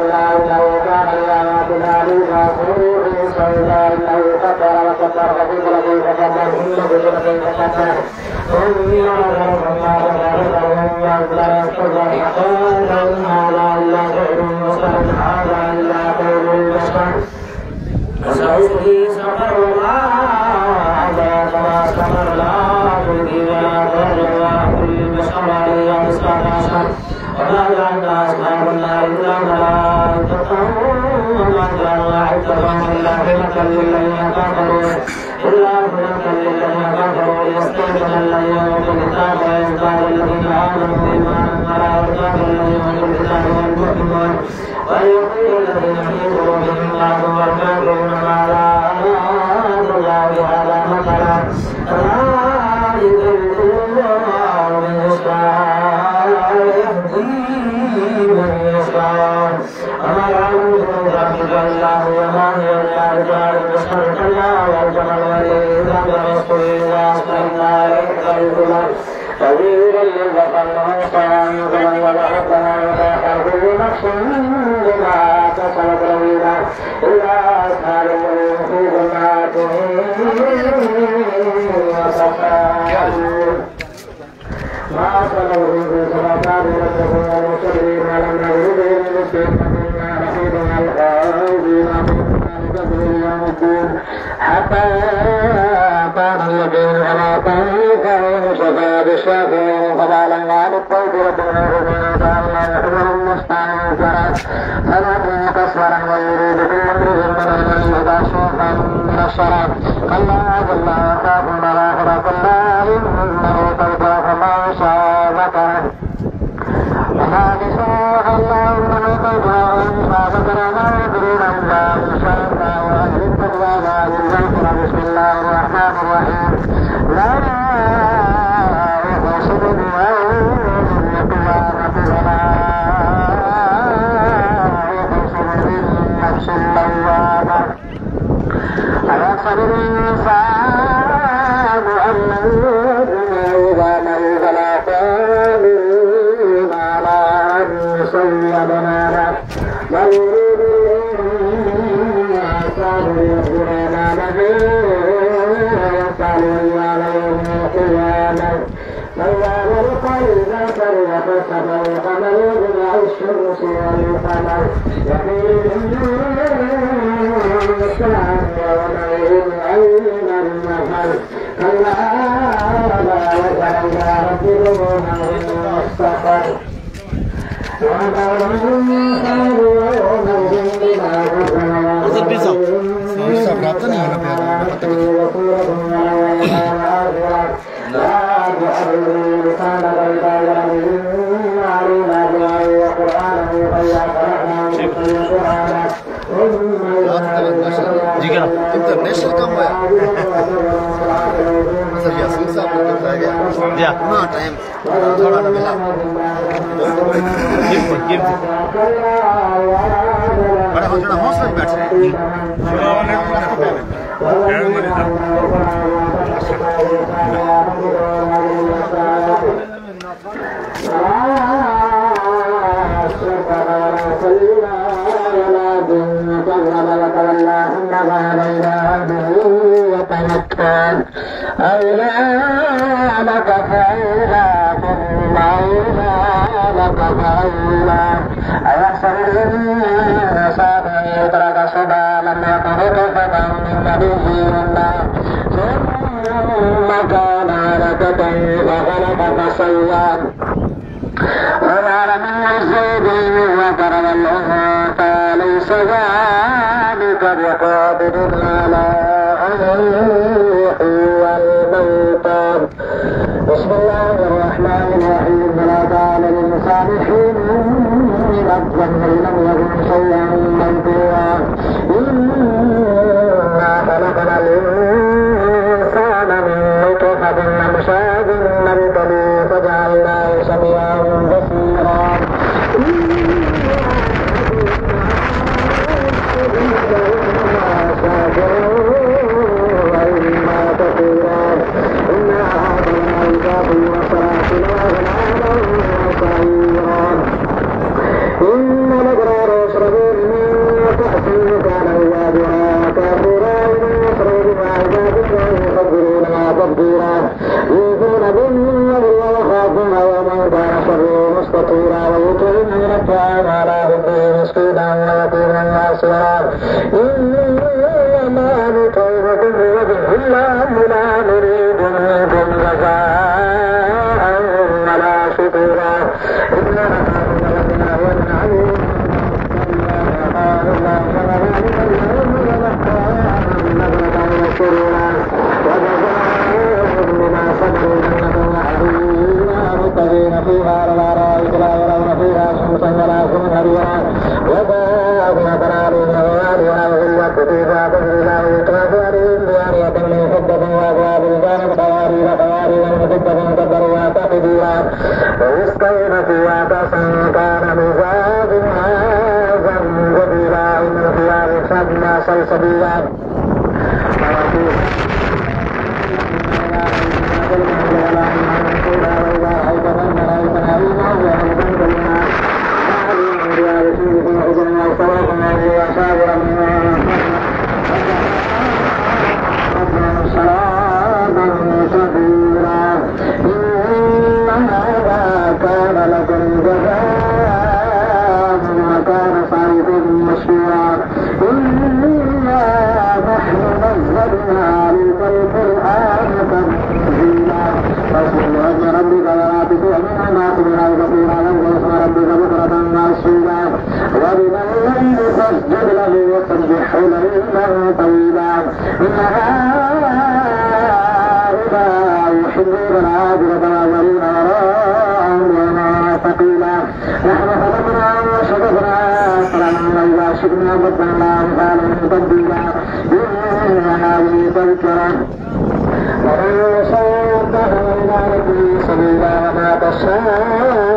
كلا إنه كان لآياتنا عنيدا كلا إنه كبر وكبر فكيف كيف كبر كيف كبر ثم نظر فما كبر وهم ينظر فقال إن هذا إلا سحر مستمر هذا إلا قول البشر فسأصلي سقر هذا كما سقرنا تلقي ولا تهجر كل بشر عليها مسكان عشر وما جعلنا أصحاب النار إلا ملائكة وما جعلنا عدتهم إلا فتنة للذين كفروا ليستيقن الذين أوتوا الكتاب ويزداد الذين آمنوا إيمانا ولا يرتاب الذين أوتوا الكتاب والمؤمنون ويقول الذين في قلوبهم مرض والكافرون ماذا أراد الله بهذا مثلا فلا يضل الله من يشاء ويهدي من يشاء وما يعلم ذلك إلا هو ما هي إلا رجال بشر كلا والجمل والإذا برسول إذا أسلمنا عليك الكبر كبيرا للبطن وصام ولحقنا وتأخر كل نفس بما كسبت رهينا إلا أصحاب اليمين في جنات وصفان ما أصلهم في صلاتان ربهم والمسلمين ولم نغربهم مسلمين نحيدنا الخائبين كنا نكبر يوم الدين حتى كان اليقين وما طريقهم شفاء بالشافعين فقال عن الطيب ربنا ربنا تعالى يحضر المستنكرا فنحن كسرا ويريد كل امرئ منهم يهدى شيخا من الشراب كلا كلا وخافوا الاخره كلا انه تذكر فما شاء ذكره وما شاء الله من تذكر ما ذكر ما يدرون الا ان شاء الله واهل التقوى واهل الغفر بسم الله الرحمن الرحيم لا يحسب بيوم القيامه ولا يحسب بالنفس اللوامه أيحسب الإنسان أن لن يدرك عظامه فلا قادرين على أن يسوي بنانه بل يريد الإنسان ليكفر أمامه ويسأل أيان يوم القيامة كلا والقلب كره فسبه القمر يجمع الشمس والقمر يقول الإنسان يومئذ أين المفر كلا لا وسعنا ربهم المستقر इंटरनेशनल कम हुआ मतलब यासीन साहब को बताया गया ना टाइम थोड़ा ना मिला बड़ा थोड़ा हौसला बैठ रहे أولى لك فإذا ثم أولى لك فأولى أيحسب الإنسان أن يترك سدى لم يكن نطفة من مني يمنى ثم كان علقة فخلق فسوى وجعل منه الزوجين وضرب الأنثى ليس ذلك بقادر على أن يحيي الموتى بسم الله الرحمن الرحيم ولا كان للإنسان حين من الظن لم يكن شيئا منكورا إنا خلقنا الإنسان من نطفة أمشاج نبتليه فجعلناه سميعا بصيرا صورا إنما نطعمكم لوجه الله لا نريد منكم جزاء ولا شكورا إنا نخاف من ربنا يوما عظيما قال الله فذلك اليوم نظرة وسرورا وجزاؤهم بما صبروا جنة وحريرا متكئين فيها على الأرائك لا يرون فيها شمسا ولا زمهريرا وجاءهم أبرارهم ووالها وغلت فيها تجري يطاف عليهم بآنية من فضة وأكواب كانت قوارير وفضة قدروها تقديرا ويسقون فيها كأسا كان مزاجها زنجبيلا إن فيها من سلسبيلا فاسجد له وسبح ليلا طويلا إن هؤلاء يحبون العاجلة والأولين وراءهم ثقيلا نحن خلقناهم وشددنا أسرنا إذا شئنا بدلنا أمثالهم تبديلا إن هذه تذكرة ومن يصدق إلى ربه سبيلا وما تشاء